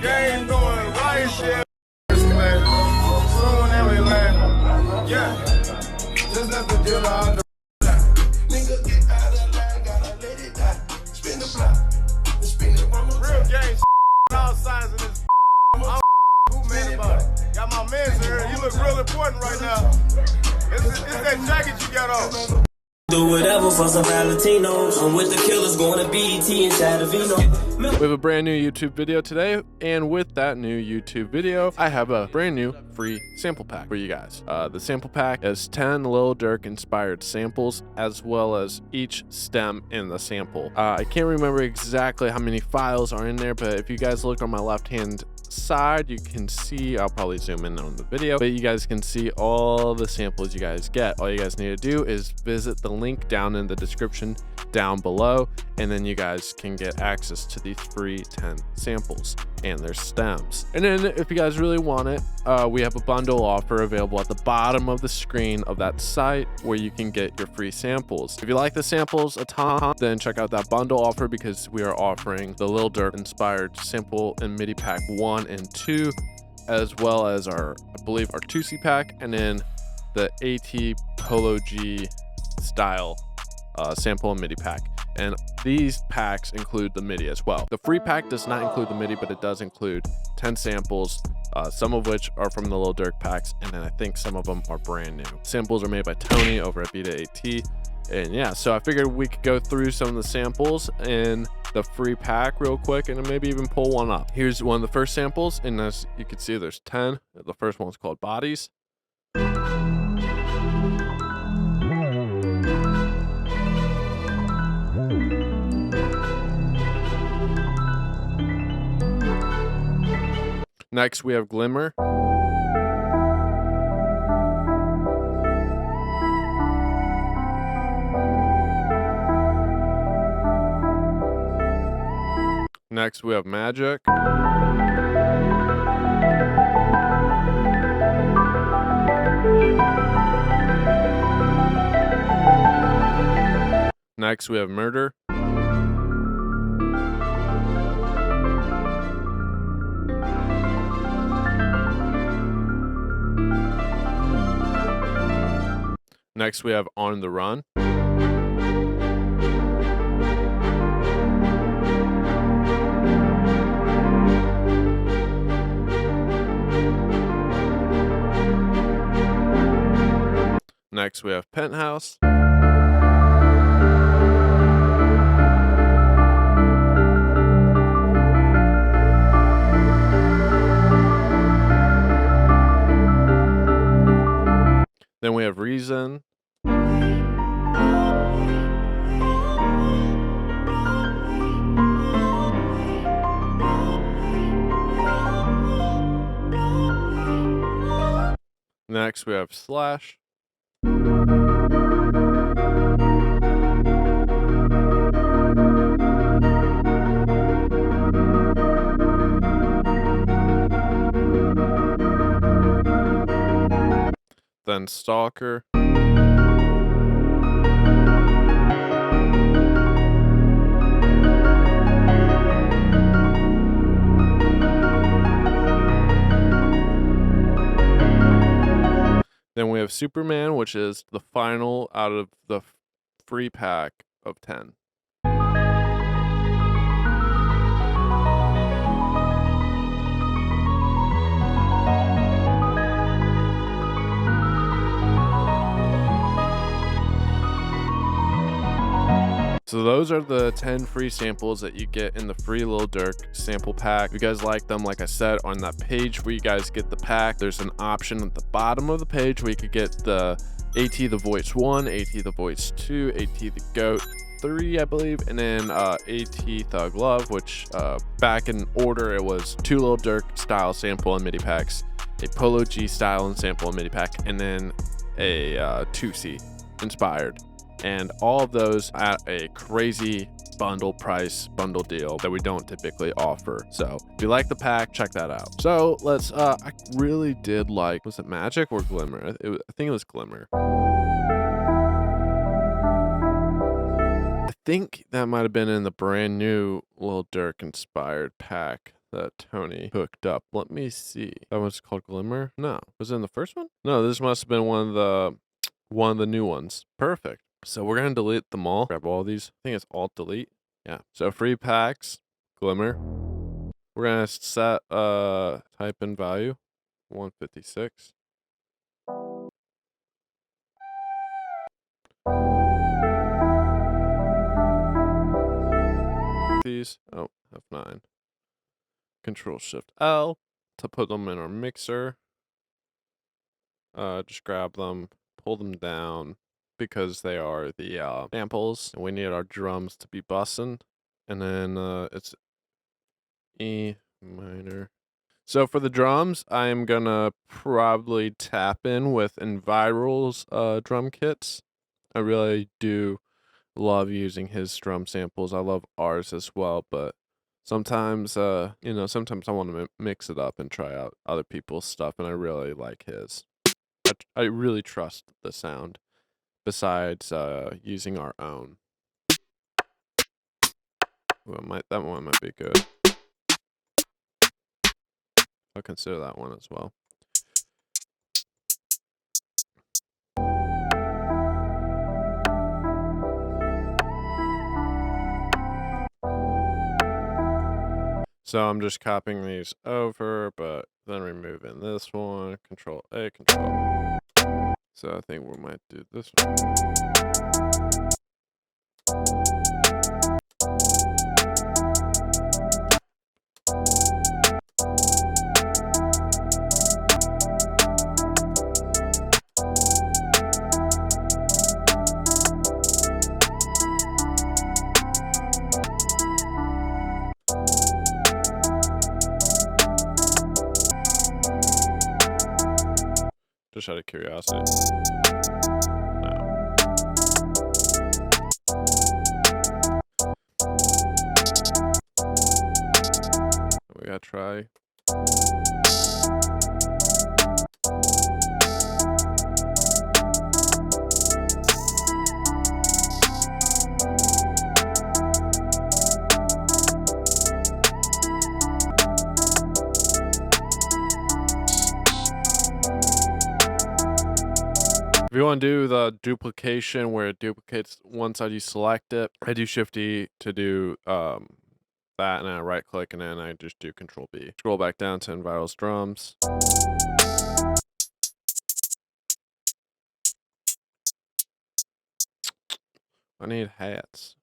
Game going right here. Soon every land. Yeah. Just let the dealer out the nigga get out of line, gotta let it die. Spin the block. Spin it one more time. Real game all sides of this. I'm who man about it. Got my man's here. He look real important right now. It's that jacket you got on. Do whatever for some Valentinos. I'm with the killers going to BET inside of Vino. We have a brand new YouTube video today, and with that new YouTube video, I have a brand new free sample pack for you guys. The sample pack is 10 Lil Durk inspired samples, as well as each stem in the sample. I can't remember exactly how many files are in there, but if you guys look on my left hand side, you can see, I'll probably zoom in on the video, but you guys can see all the samples you guys get. All you guys need to do is visit the link down in the description down below, and then you guys can get access to these free 10 samples and their stems. And then if you guys really want it, we have a bundle offer available at the bottom of the screen of that site where you can get your free samples. If you like the samples a ton, then check out that bundle offer, because we are offering the Lil Durk inspired sample and MIDI pack 1 and 2, as well as our, I believe, our 2C pack, and then the AT Polo G style sample and MIDI pack. And these packs include the MIDI as well. The free pack does not include the MIDI, but it does include 10 samples, some of which are from the Lil Durk packs, and then I think some of them are brand new. Samples are made by Tony over at Vita AT. And yeah, so I figured we could go through some of the samples in the free pack real quick, and then maybe even pull one up. Here's one of the first samples, and as you can see, there's 10. The first one's called Bodies. Next, we have Glimmer. Next, we have Magic. Next, we have Murder. Next, we have On the Run. Next, we have Penthouse. Then we have Reason. Next, we have Slash. Then Stalker. Then we have Superman, which is the final out of the free pack of 10. So those are the 10 free samples that you get in the free Lil Durk sample pack. If you guys like them, like I said, on that page where you guys get the pack, there's an option at the bottom of the page where you could get the AT The Voice 1, AT The Voice 2, AT The Goat 3, I believe, and then AT Thug Love, which back in order, it was 2 Lil Durk style sample and MIDI packs, a Polo G style and sample and MIDI pack, and then a 2C inspired. And all of those at a crazy bundle price, bundle deal that we don't typically offer. So if you like the pack, check that out. So let's, I really did like, was it Magic or Glimmer? I think it was Glimmer. I think that might have been in the brand new Lil Durk inspired pack that Tony hooked up. Let me see. That one's called Glimmer? No. Was it in the first one? No, this must have been one of the new ones. Perfect. So we're gonna delete them all. Grab all these. I think it's Alt Delete. Yeah. So free packs, Glimmer. We're gonna set type in value 156. These. Oh, F9. Control Shift L to put them in our mixer. Just grab them, pull them down because they are the samples, and we need our drums to be bussin'. And then it's E minor. So for the drums, I am gonna probably tap in with Enviral's drum kits. I really do love using his drum samples. I love ours as well, but sometimes sometimes I want to mix it up and try out other people's stuff, and I really like his. I really trust the sound besides using our own. Ooh, that one might be good. I'll consider that one as well. So I'm just copying these over, but then removing this one. Control A, Control. So I think we might do this one. Just out of curiosity. No. We gotta try. If you want to do the duplication where it duplicates one side, you select it. I do Shift E to do that, and I right click, and then I just do Control B. Scroll back down to Enviral's drums. I need hats.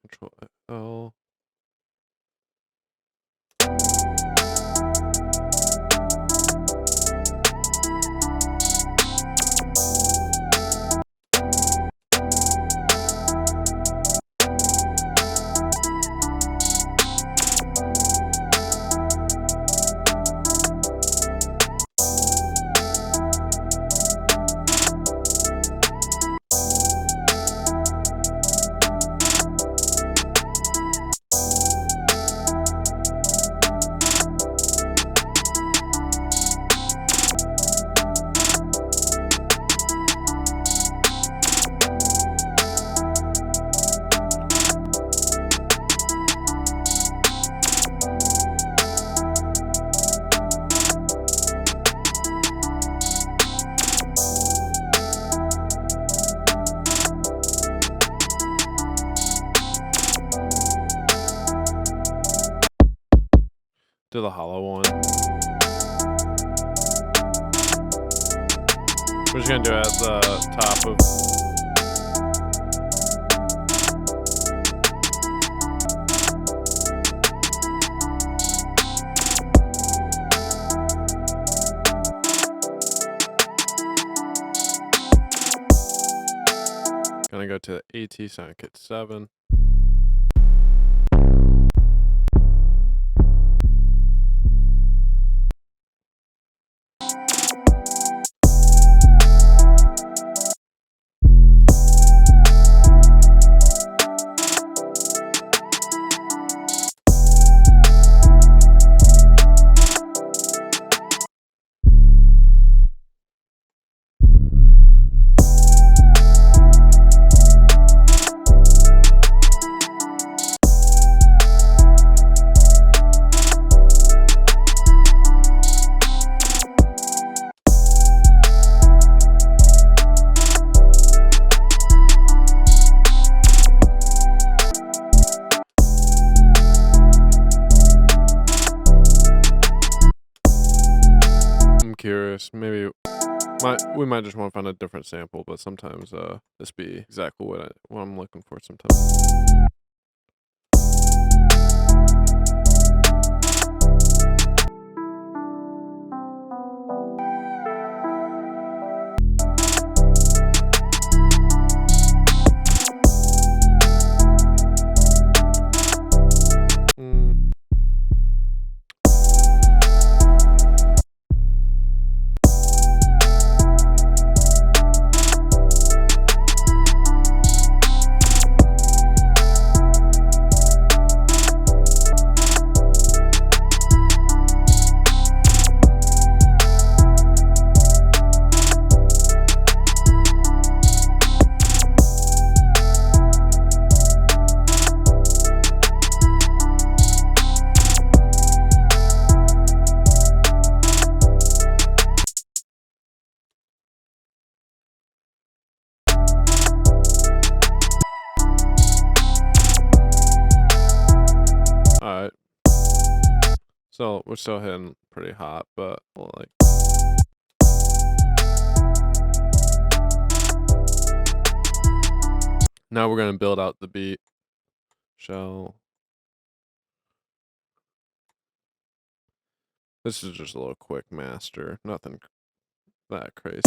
Control L. Do the hollow one. We're just gonna do it at the top of. Gonna go to the AT Sound Kit 7. case. Maybe we might just want to find a different sample, but sometimes this be exactly what I'm looking for sometimes. Alright. So we're still hitting pretty hot, but we'll like. Now we're gonna build out the beat. This is just a little quick master, nothing that crazy.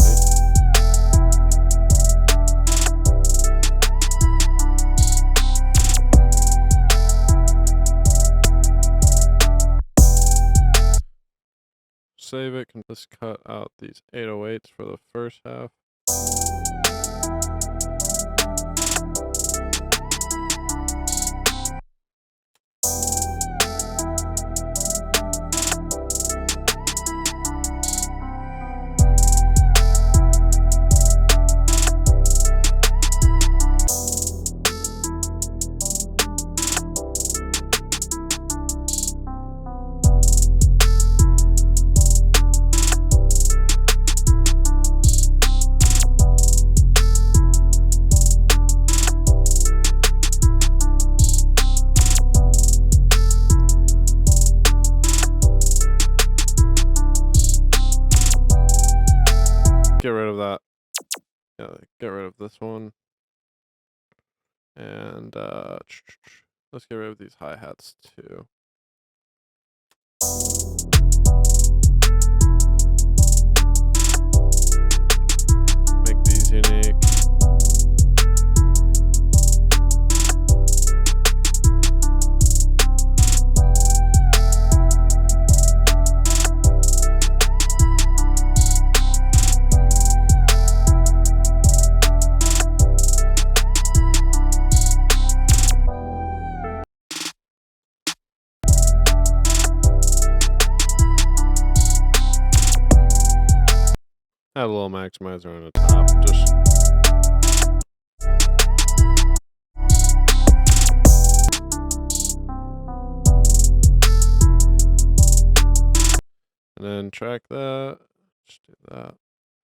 Save it, can just cut out these 808s for the first half. Get rid of that. Yeah, get rid of this one. And let's get rid of these hi-hats too. Make these unique. Add a little maximizer on the top, just and then track that. Just do that.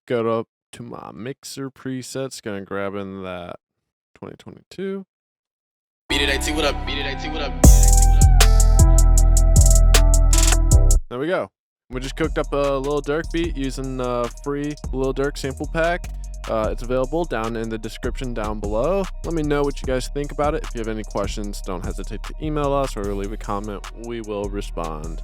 Go up to my mixer presets, gonna grab in that 2022. Beat it, AT, what up? Beat it, AT, what up? There we go. We just cooked up a Lil Durk beat using the free Lil Durk sample pack. It's available down in the description down below. Let me know what you guys think about it. If you have any questions, don't hesitate to email us or leave a comment. We will respond.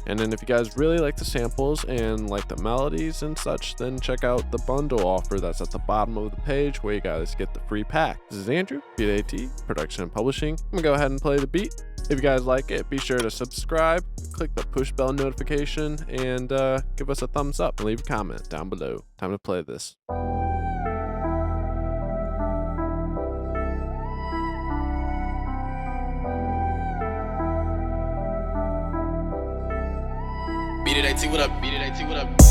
And then if you guys really like the samples and like the melodies and such, then check out the bundle offer that's at the bottom of the page where you guys get the free pack. This is Andrew, BAT, Production and Publishing. I'm gonna go ahead and play the beat. If you guys like it, be sure to subscribe, click the push bell notification, and give us a thumbs up and leave a comment down below. Time to play this. Beat it, AT, what up? Beat it, AT, what up?